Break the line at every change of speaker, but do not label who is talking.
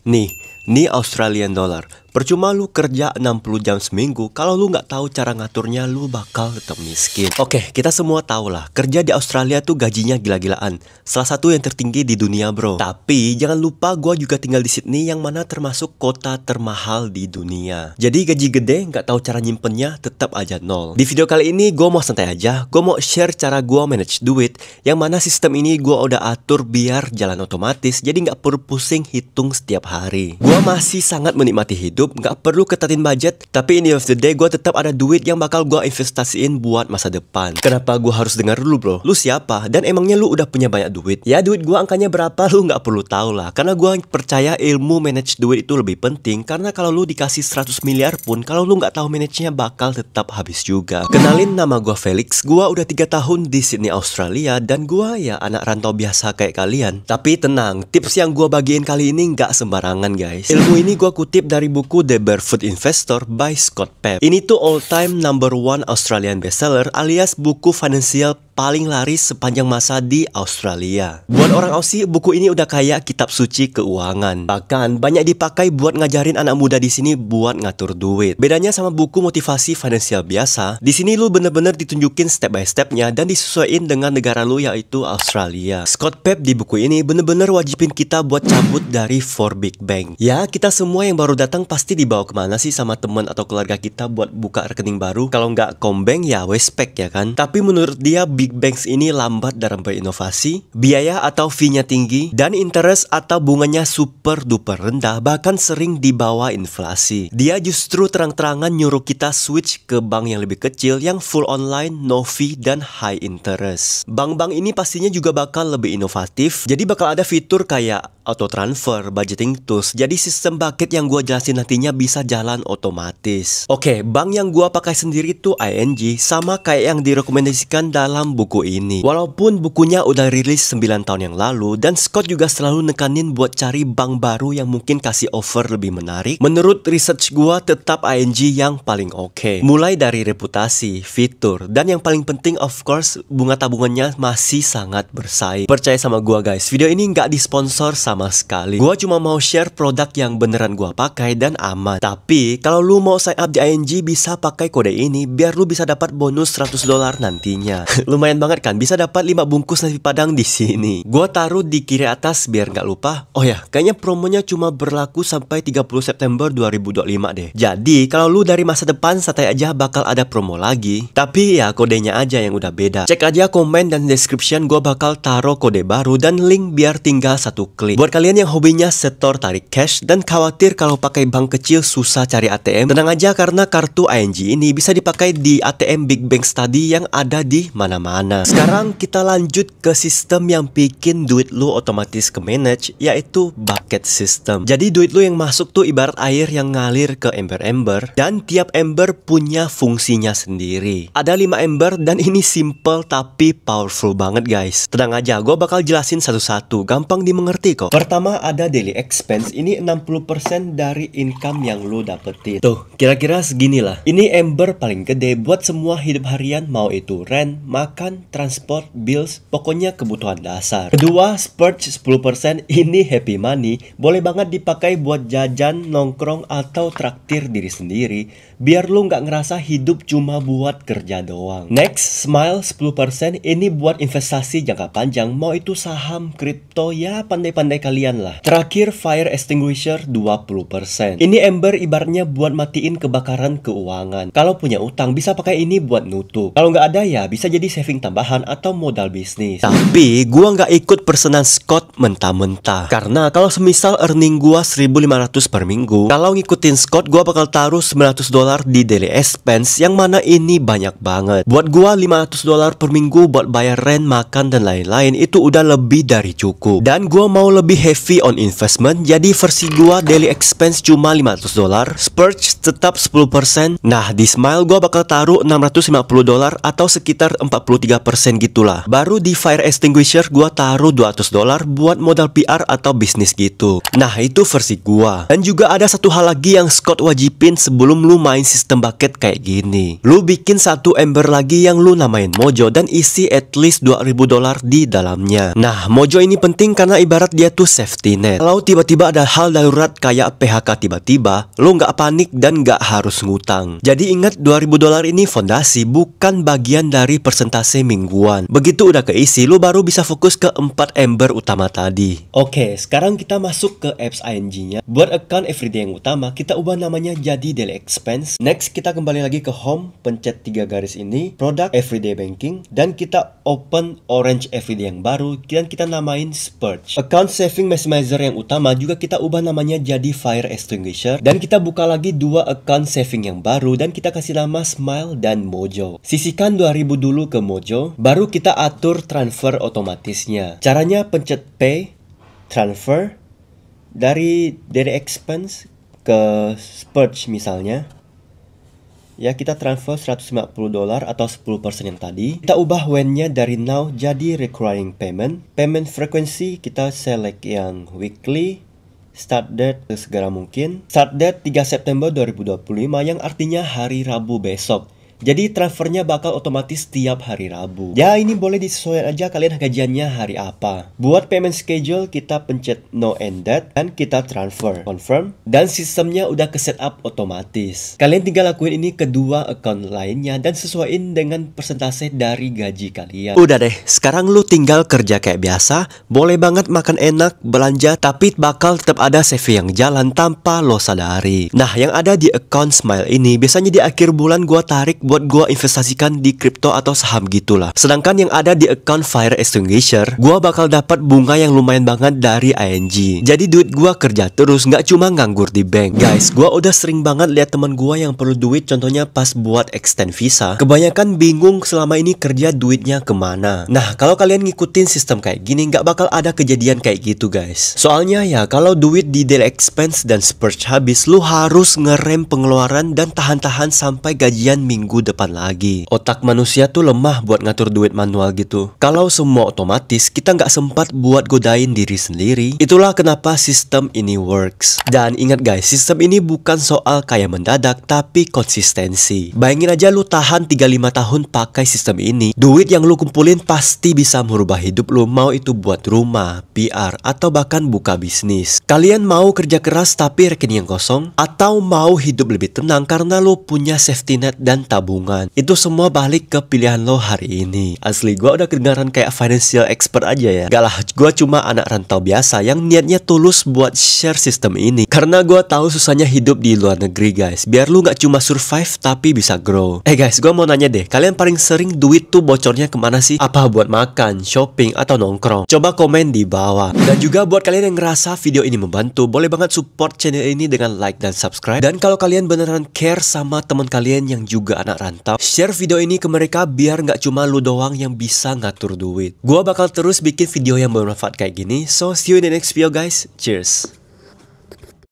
Nih Australian dollar. Percuma lu kerja 60 jam seminggu, kalau lu nggak tahu cara ngaturnya, lu bakal tetap miskin. Oke, kita semua tahu lah, kerja di Australia tuh gajinya gila-gilaan. Salah satu yang tertinggi di dunia, bro. Tapi jangan lupa gua juga tinggal di Sydney, yang mana termasuk kota termahal di dunia. Jadi gaji gede, nggak tahu cara nyimpennya, tetap aja nol. Di video kali ini gua mau santai aja. Gua mau share cara gua manage duit, yang mana sistem ini gua udah atur biar jalan otomatis, jadi nggak perlu pusing hitung setiap hari. Gua masih sangat menikmati hidup, nggak perlu ketatin budget, tapi in the end of the day gue tetap ada duit yang bakal gue investasiin buat masa depan. Kenapa gue harus dengar dulu, bro? Lu siapa? Dan emangnya lu udah punya banyak duit? Ya duit gue angkanya berapa lu nggak perlu tahu lah, karena gue percaya ilmu manage duit itu lebih penting. Karena kalau lu dikasih 100 miliar pun, kalau lu nggak tahu manage-nya bakal tetap habis juga. Kenalin, nama gue Felix. Gue udah 3 tahun di Sydney, Australia, dan gue ya anak rantau biasa kayak kalian. Tapi tenang, tips yang gue bagiin kali ini nggak sembarangan, guys. Ilmu ini gue kutip dari buku The Barefoot Investor by Scott Pepp. Ini tuh all time number 1 Australian bestseller, alias buku finansial paling laris sepanjang masa di Australia. Buat orang Aussie, buku ini udah kayak kitab suci keuangan. Bahkan banyak dipakai buat ngajarin anak muda di sini buat ngatur duit. Bedanya sama buku motivasi finansial biasa, di sini lu bener-bener ditunjukin step by stepnya dan disesuaikan dengan negara lu, yaitu Australia. Scott Pepp di buku ini bener-bener wajibin kita buat cabut dari 4 big bank. Ya, kita semua yang baru datang pasti dibawa kemana sih sama teman atau keluarga kita buat buka rekening baru? Kalau nggak Combank ya Westpac, ya kan? Tapi menurut dia big banks ini lambat dalam berinovasi, biaya atau fee-nya tinggi, dan interest atau bunganya super duper rendah, bahkan sering di bawah inflasi. Dia justru terang-terangan nyuruh kita switch ke bank yang lebih kecil, yang full online, no fee, dan high interest. Bank-bank ini pastinya juga bakal lebih inovatif, jadi bakal ada fitur kayak auto transfer, budgeting tools. Jadi sistem bucket yang gua jelasin nantinya bisa jalan otomatis. Oke, bank yang gua pakai sendiri tuh ING, sama kayak yang direkomendasikan dalam buku ini. Walaupun bukunya udah rilis 9 tahun yang lalu, dan Scott juga selalu nekanin buat cari bank baru yang mungkin kasih offer lebih menarik. Menurut research gua tetap ING yang paling oke. Mulai dari reputasi, fitur, dan yang paling penting of course bunga tabungannya masih sangat bersaing. Percaya sama gua, guys, video ini nggak disponsor sama sekali. Gua cuma mau share produk yang beneran gua pakai dan aman. Tapi kalau lu mau sign up di ING bisa pakai kode ini biar lu bisa dapat bonus $100 nantinya. Lumayan banget kan, bisa dapat 5 bungkus nasi padang di sini. Gua taruh di kiri atas biar nggak lupa. Oh ya, kayaknya promonya cuma berlaku sampai 30 September 2025 deh. Jadi kalau lu dari masa depan santai aja, bakal ada promo lagi. Tapi ya kodenya aja yang udah beda. Cek aja komen dan description, gua bakal taruh kode baru dan link biar tinggal 1 klik. Buat kalian yang hobinya setor tarik cash dan khawatir kalau pakai bank kecil susah cari ATM, tenang aja karena kartu ING ini bisa dipakai di ATM Big Bank Study yang ada di mana-mana. Sekarang kita lanjut ke sistem yang bikin duit lu otomatis ke manage, yaitu bucket system. Jadi duit lu yang masuk tuh ibarat air yang ngalir ke ember-ember, dan tiap ember punya fungsinya sendiri. Ada 5 ember dan ini simple tapi powerful banget, guys. Tenang aja, gue bakal jelasin satu-satu, gampang dimengerti kok. Pertama ada daily expense, ini 60% dari income yang lu dapetin. Tuh, kira-kira seginilah. Ini ember paling gede buat semua hidup harian, mau itu rent, makan, transport, bills, pokoknya kebutuhan dasar. Kedua, splurge 10%, ini happy money, boleh banget dipakai buat jajan, nongkrong, atau traktir diri sendiri, biar lu nggak ngerasa hidup cuma buat kerja doang. Next, smile 10%, ini buat investasi jangka panjang, mau itu saham, kripto, ya pandai-pandai kalian lah. Terakhir, fire extinguisher 20%. Ini ember ibaratnya buat matiin kebakaran keuangan. Kalau punya utang bisa pakai ini buat nutup. Kalau nggak ada ya bisa jadi saving tambahan atau modal bisnis. Tapi gua nggak ikut pesanan Scott mentah-mentah. Karena kalau semisal earning gua 1.500 per minggu, kalau ngikutin Scott gua bakal taruh $900 di daily expense, yang mana ini banyak banget. Buat gua $500 per minggu buat bayar rent, makan, dan lain-lain itu udah lebih dari cukup. Dan gua mau lebih heavy on investment, jadi versi gua daily expense cuma $500, splurge tetap 10%. Nah di Smile gua bakal taruh $650 atau sekitar 43% gitulah. Baru di fire extinguisher gua taruh $200 buat modal PR atau bisnis gitu. Nah itu versi gua. Dan juga ada satu hal lagi yang Scott wajibin sebelum lu main sistem bucket kayak gini. Lu bikin satu ember lagi yang lu namain Mojo dan isi at least $2.000 di dalamnya. Nah Mojo ini penting karena ibarat dia tuh itu safety net. Kalau tiba-tiba ada hal darurat kayak PHK tiba-tiba, lo nggak panik dan nggak harus ngutang. Jadi ingat, $2.000 ini fondasi, bukan bagian dari persentase mingguan. Begitu udah keisi, lo baru bisa fokus ke 4 ember utama tadi. Oke, sekarang kita masuk ke apps ING-nya. Buat account everyday yang utama, kita ubah namanya jadi daily expense. Next, kita kembali lagi ke home, pencet 3 garis ini, product everyday banking, dan kita open orange everyday yang baru, dan kita namain Spurge. Account saving maximizer yang utama juga kita ubah namanya jadi fire extinguisher, dan kita buka lagi 2 account saving yang baru, dan kita kasih nama Smile dan Mojo. Sisihkan 2.000 dulu ke Mojo, baru kita atur transfer otomatisnya. Caranya pencet pay, transfer, dari daily expense ke Spurge misalnya. Ya, kita transfer $150 atau 10% yang tadi. Kita ubah when-nya dari now jadi recurring payment. Payment frequency kita select yang weekly. Start date segera mungkin. Start date 3 September 2025 yang artinya hari Rabu besok. Jadi transfernya bakal otomatis tiap hari Rabu. Ya, ini boleh disesuaikan aja kalian gajiannya hari apa. Buat payment schedule kita pencet no end date dan kita transfer, confirm, dan sistemnya udah ke setup otomatis. Kalian tinggal lakuin ini ke 2 account lainnya dan sesuaiin dengan persentase dari gaji kalian. Udah deh, sekarang lu tinggal kerja kayak biasa. Boleh banget makan enak, belanja, tapi bakal tetap ada saving yang jalan tanpa lo sadari. Nah, yang ada di account Smile ini biasanya di akhir bulan gua tarik buat gua investasikan di kripto atau saham gitulah. Sedangkan yang ada di account Fire Extinguisher, gua bakal dapat bunga yang lumayan banget dari ING. Jadi duit gua kerja terus, nggak cuma nganggur di bank. Guys, gua udah sering banget lihat teman gua yang perlu duit, contohnya pas buat extend visa. Kebanyakan bingung selama ini kerja duitnya kemana. Nah, kalau kalian ngikutin sistem kayak gini, nggak bakal ada kejadian kayak gitu guys. Soalnya ya, kalau duit di daily expense dan Spurge habis, lu harus ngerem pengeluaran dan tahan-tahan sampai gajian minggu depan lagi. Otak manusia tuh lemah buat ngatur duit manual gitu. Kalau semua otomatis, kita nggak sempat buat godain diri sendiri. Itulah kenapa sistem ini works. Dan ingat guys, sistem ini bukan soal kaya mendadak, tapi konsistensi. Bayangin aja lu tahan 35 tahun pakai sistem ini. Duit yang lu kumpulin pasti bisa merubah hidup lu, mau itu buat rumah, PR, atau bahkan buka bisnis. Kalian mau kerja keras tapi rekening yang kosong? Atau mau hidup lebih tenang karena lu punya safety net dan tabungan? Itu semua balik ke pilihan lo hari ini. Asli, gue udah kedengaran kayak financial expert aja ya. Gak lah, gue cuma anak rantau biasa yang niatnya tulus buat share sistem ini. Karena gue tahu susahnya hidup di luar negeri guys. Biar lu gak cuma survive tapi bisa grow. Guys, gue mau nanya deh, kalian paling sering duit tuh bocornya kemana sih? Apa buat makan, shopping, atau nongkrong? Coba komen di bawah. Dan juga buat kalian yang ngerasa video ini membantu, boleh banget support channel ini dengan like dan subscribe. Dan kalau kalian beneran care sama teman kalian yang juga anak rantau, share video ini ke mereka biar nggak cuma lu doang yang bisa ngatur duit. Gua bakal terus bikin video yang bermanfaat kayak gini. So see you in the next video guys. Cheers.